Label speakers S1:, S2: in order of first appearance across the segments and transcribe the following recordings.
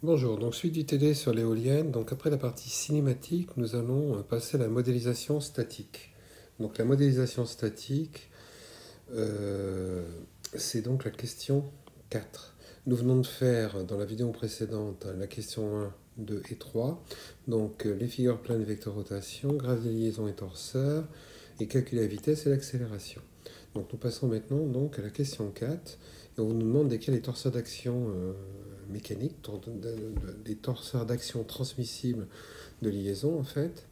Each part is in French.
S1: Bonjour, donc suite du TD sur l'éolienne. Donc après la partie cinématique, nous allons passer à la modélisation statique. Donc la modélisation statique, euh, c'est donc la question 4. Nous venons de faire dans la vidéo précédente la question 1, 2 et 3. Donc les figures planes, vecteur rotation, graphe des liaisons et torseurs, et calculer la vitesse et l'accélération. Donc nous passons maintenant donc à la question 4, et on nous demande desquels les torseurs d'action mécanique, des torseurs d'action transmissibles de liaison en fait,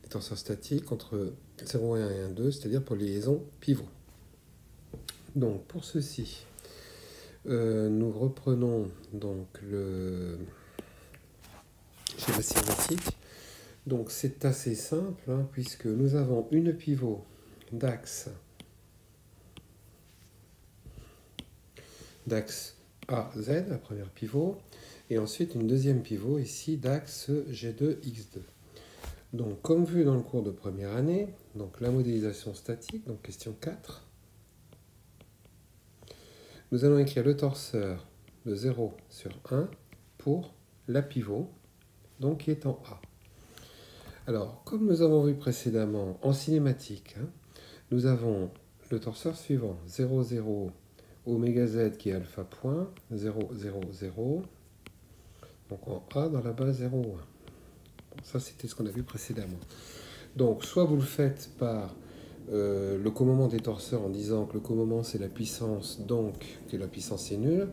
S1: des torseurs statiques entre 0,1 et 1,2, c'est-à-dire pour les liaisons pivots. Donc pour ceci, nous reprenons donc le schéma cinématique. Donc c'est assez simple puisque nous avons une pivot d'axe A, Z, la première pivot, et ensuite une deuxième pivot ici d'axe G2, X2. Donc, comme vu dans le cours de première année, donc la modélisation statique, donc question 4, nous allons écrire le torseur de 0 sur 1 pour la pivot, donc qui est en A. Alors, comme nous avons vu précédemment en cinématique, nous avons le torseur suivant, 0, 0, oméga Z qui est alpha point, 0, 0, 0, donc en A dans la base 0, 1. Bon, ça, c'était ce qu'on a vu précédemment. Donc, soit vous le faites par le commandement des torseurs en disant que le commandement c'est la puissance, donc que la puissance est nulle.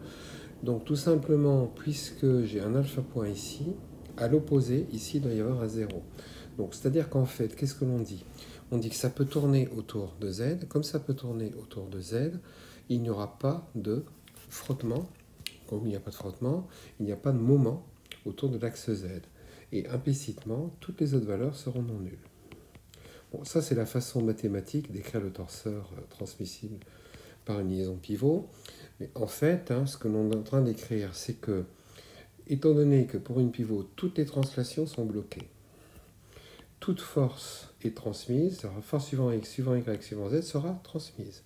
S1: Donc, tout simplement, puisque j'ai un alpha point ici, à l'opposé, ici, il doit y avoir un 0. Donc, c'est-à-dire qu'en fait, qu'est-ce que l'on dit? On dit que ça peut tourner autour de Z. Comme ça peut tourner autour de Z, il n'y aura pas de frottement. Comme il n'y a pas de frottement, il n'y a pas de moment autour de l'axe Z. Et implicitement, toutes les autres valeurs seront non nulles. Bon, ça, c'est la façon mathématique d'écrire le torseur transmissible par une liaison pivot. Mais en fait, ce que l'on est en train d'écrire, c'est que, étant donné que pour une pivot, toutes les translations sont bloquées, toute force est transmise, force suivant X, suivant Y, suivant Z sera transmise.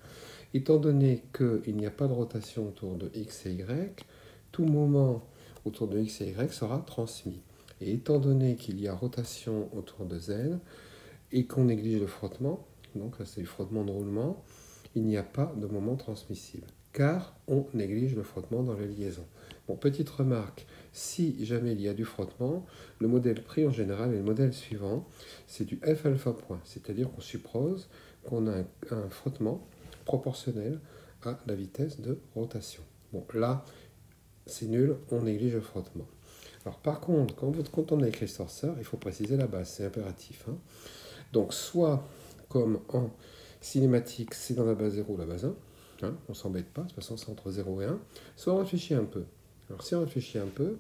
S1: Étant donné qu'il n'y a pas de rotation autour de X et Y, tout moment autour de X et Y sera transmis. Et étant donné qu'il y a rotation autour de Z, et qu'on néglige le frottement, donc là c'est du frottement de roulement, il n'y a pas de moment transmissible, car on néglige le frottement dans la liaison. Bon, petite remarque, si jamais il y a du frottement, le modèle pris en général est le modèle suivant, c'est du F alpha point, c'est-à-dire qu'on suppose qu'on a un frottement proportionnel à la vitesse de rotation. Bon, là, c'est nul, on néglige le frottement. Alors par contre, quand on a écrit ce torseur, il faut préciser la base, c'est impératif. Donc, soit comme en cinématique, c'est dans la base 0 ou la base 1, on ne s'embête pas, de toute façon c'est entre 0 et 1, soit on réfléchit un peu. Alors, si on réfléchit un peu,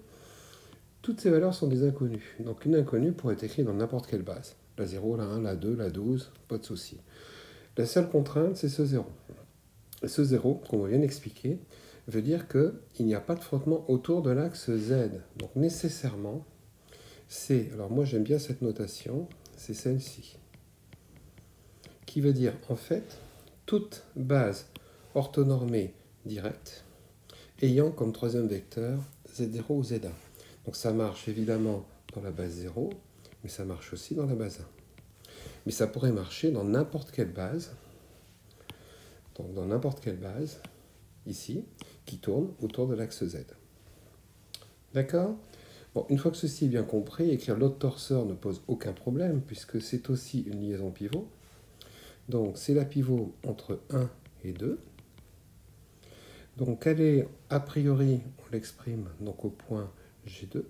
S1: toutes ces valeurs sont des inconnues. Donc, une inconnue pourrait être écrite dans n'importe quelle base. La 0, la 1, la 2, la 12, pas de souci. La seule contrainte, c'est ce 0. Et ce 0, qu'on vient d'expliquer, veut dire qu'il n'y a pas de frottement autour de l'axe Z. Donc, nécessairement, c'est. Alors, moi j'aime bien cette notation, c'est celle-ci, qui veut dire en fait toute base orthonormée directe ayant comme troisième vecteur Z0 ou Z1. Donc ça marche évidemment dans la base 0, mais ça marche aussi dans la base 1. Mais ça pourrait marcher dans n'importe quelle base, donc dans n'importe quelle base, ici, qui tourne autour de l'axe Z. D'accord? Bon, une fois que ceci est bien compris, écrire l'autre torseur ne pose aucun problème, puisque c'est aussi une liaison pivot. Donc c'est la pivot entre 1 et 2. Donc elle est, a priori, on l'exprime donc au point G2.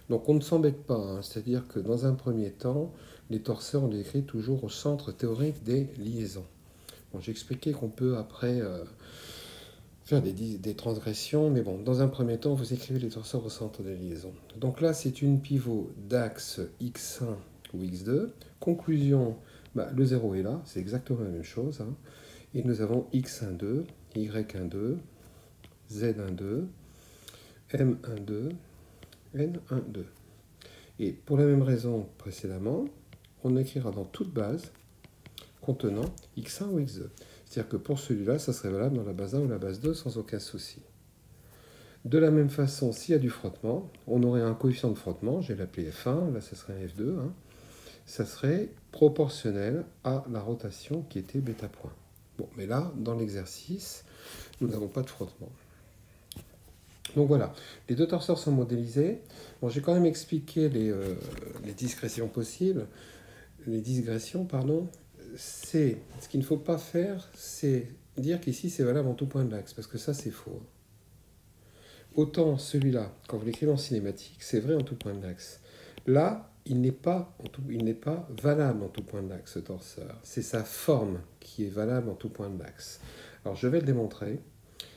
S1: Donc on ne s'embête pas, c'est-à-dire que dans un premier temps, les torseurs on les écrit toujours au centre théorique des liaisons. Bon, j'ai expliqué qu'on peut après faire des transgressions, mais bon, dans un premier temps, vous écrivez les torseurs au centre des liaisons. Donc là, c'est une pivot d'axe X1 ou X2. Conclusion, le 0 est là, c'est exactement la même chose. Et nous avons X12, Y12, Z12, M12, N12. Et pour la même raison précédemment, on écrira dans toute base contenant X1 ou X2. C'est-à-dire que pour celui-là, ça serait valable dans la base 1 ou la base 2 sans aucun souci. De la même façon, s'il y a du frottement, on aurait un coefficient de frottement, je vais l'appeler F1, là ça serait F2, hein, ça serait proportionnel à la rotation qui était bêta point. Bon, mais là, dans l'exercice, nous n'avons pas de frottement. Donc voilà, les deux torseurs sont modélisés. Bon, j'ai quand même expliqué les digressions possibles. Les digressions, pardon. Ce qu'il ne faut pas faire, c'est dire qu'ici c'est valable en tout point de l'axe, parce que ça c'est faux. Autant celui-là, quand vous l'écrivez en cinématique, c'est vrai en tout point de l'axe. Là, il n'est pas valable en tout point de l'axe, ce torseur. C'est sa forme qui est valable en tout point de l'axe. Alors je vais le démontrer.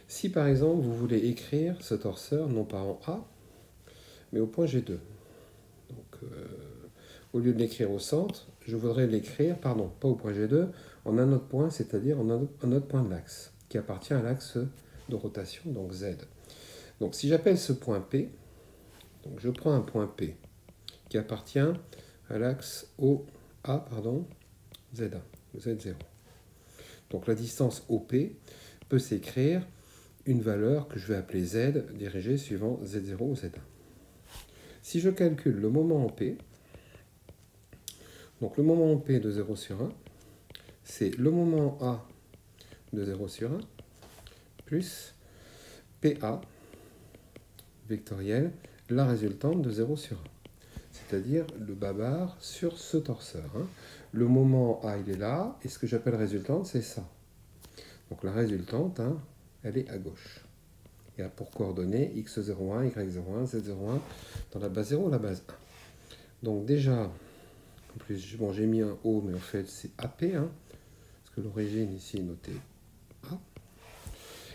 S1: Si par exemple vous voulez écrire ce torseur non pas en A, mais au point G2. Donc au lieu de l'écrire au centre, je voudrais l'écrire, pardon, pas au point G2, en un autre point, c'est-à-dire en un autre point de l'axe, qui appartient à l'axe de rotation, donc Z. Donc si j'appelle ce point P, donc je prends un point P qui appartient à l'axe OA, pardon, Z1, Z0. Donc la distance OP peut s'écrire une valeur que je vais appeler Z dirigée suivant Z0 ou Z1. Si je calcule le moment en P, donc le moment en P de 0 sur 1, c'est le moment A de 0 sur 1 plus PA vectoriel, la résultante de 0 sur 1. C'est-à-dire le bas-bar sur ce torseur. Hein. Le moment A, il est là, et ce que j'appelle résultante, c'est ça. Donc la résultante, hein, elle est à gauche. Il y a pour coordonnées x01, y01, z01 dans la base 0 ou la base 1. Donc déjà, en plus, bon, j'ai mis un O, mais en fait c'est AP, hein, parce que l'origine ici est notée A.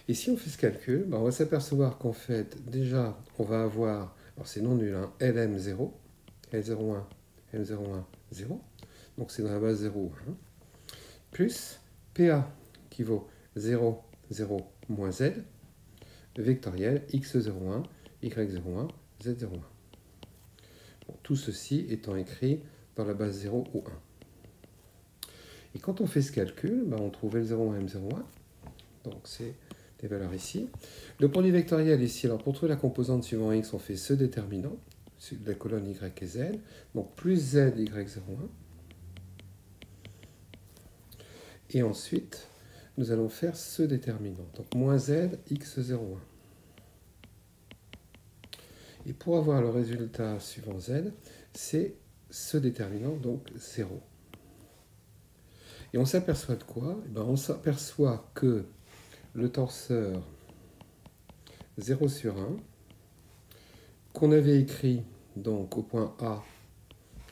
S1: Et si on fait ce calcul, ben on va s'apercevoir qu'en fait, déjà, on va avoir, alors c'est non nul, hein, LM0, L01, M01, 0, donc c'est dans la base 0, hein, plus PA qui vaut 0, 0, moins Z, vectoriel x01, y01, z01. Bon, tout ceci étant écrit dans la base 0 ou 1. Et quand on fait ce calcul, ben on trouve L01, M01, donc c'est des valeurs ici. Le produit vectoriel ici, alors pour trouver la composante suivant x, on fait ce déterminant, de la colonne y et z, donc plus z, y01. Et ensuite, nous allons faire ce déterminant, donc moins z, x01. Et pour avoir le résultat suivant z, c'est ce déterminant, donc 0. Et on s'aperçoit de quoi? On s'aperçoit que le torseur 0 sur 1, qu'on avait écrit donc au point A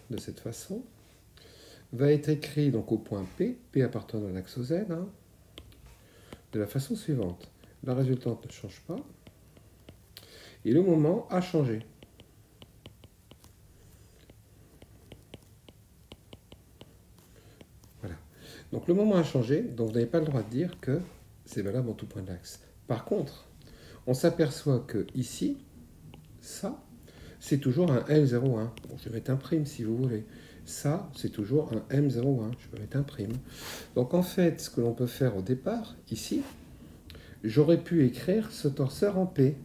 S1: de cette façon, va être écrit donc au point P, P appartenant à l'axe Z, hein, de la façon suivante. La résultante ne change pas, et le moment a changé. Voilà. Donc le moment a changé, donc vous n'avez pas le droit de dire que c'est valable en tout point de l'axe. Par contre, on s'aperçoit que ici, ça, c'est toujours un L01. Bon, je vais mettre un prime si vous voulez. Ça, c'est toujours un M01. Je peux mettre un prime. Donc en fait, ce que l'on peut faire au départ, ici, j'aurais pu écrire ce torseur en P.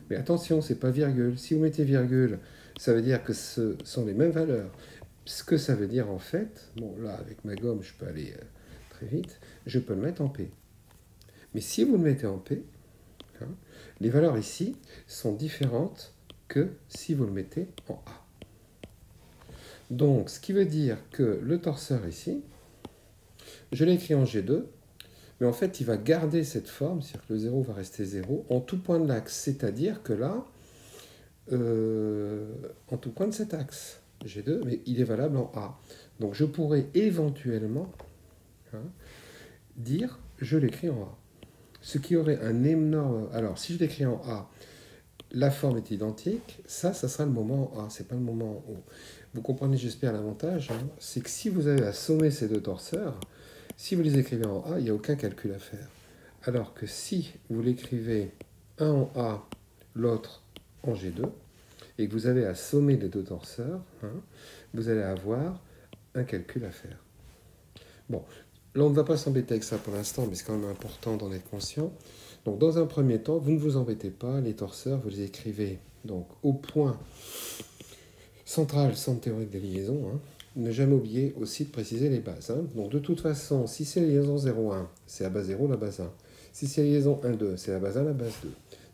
S1: Mais attention, c'est pas virgule. Si vous mettez virgule, ça veut dire que ce sont les mêmes valeurs. Ce que ça veut dire en fait, bon là avec ma gomme je peux aller très vite, je peux le mettre en P. Mais si vous le mettez en P, hein, les valeurs ici sont différentes que si vous le mettez en A. Donc, ce qui veut dire que le torseur ici, je l'écris en G2, mais en fait, il va garder cette forme, c'est-à-dire que le 0 va rester 0, en tout point de l'axe, c'est-à-dire que là, en tout point de cet axe, G2, mais il est valable en A. Donc, je pourrais éventuellement dire, je l'écris en A. Ce qui aurait un énorme... Alors, si je l'écris en A, la forme est identique, ça sera le moment A, c'est pas le moment O. Vous comprenez, j'espère, l'avantage, hein, c'est que si vous avez à sommer ces deux torseurs, si vous les écrivez en A, il n'y a aucun calcul à faire. Alors que si vous l'écrivez un en A, l'autre en G2, et que vous avez à sommer les deux torseurs, hein, vous allez avoir un calcul à faire. Bon, là on ne va pas s'embêter avec ça pour l'instant, mais c'est quand même important d'en être conscient. Donc dans un premier temps, vous ne vous embêtez pas, les torseurs, vous les écrivez donc au point central, centre théorique des liaisons. Hein. Ne jamais oublier aussi de préciser les bases. Hein. Donc de toute façon, si c'est liaison 0,1, c'est la base 0, la base 1. Si c'est liaison 1,2, c'est la base 1, la base 2.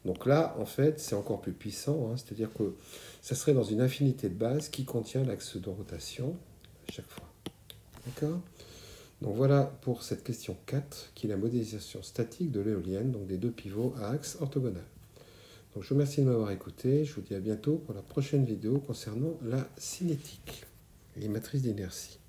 S1: Donc là, en fait, c'est encore plus puissant. Hein. C'est-à-dire que ça serait dans une infinité de bases qui contient l'axe de rotation à chaque fois. D'accord ? Donc voilà pour cette question 4, qui est la modélisation statique de l'éolienne, donc des deux pivots à axe orthogonal. Donc je vous remercie de m'avoir écouté, je vous dis à bientôt pour la prochaine vidéo concernant la cinétique, les matrices d'inertie.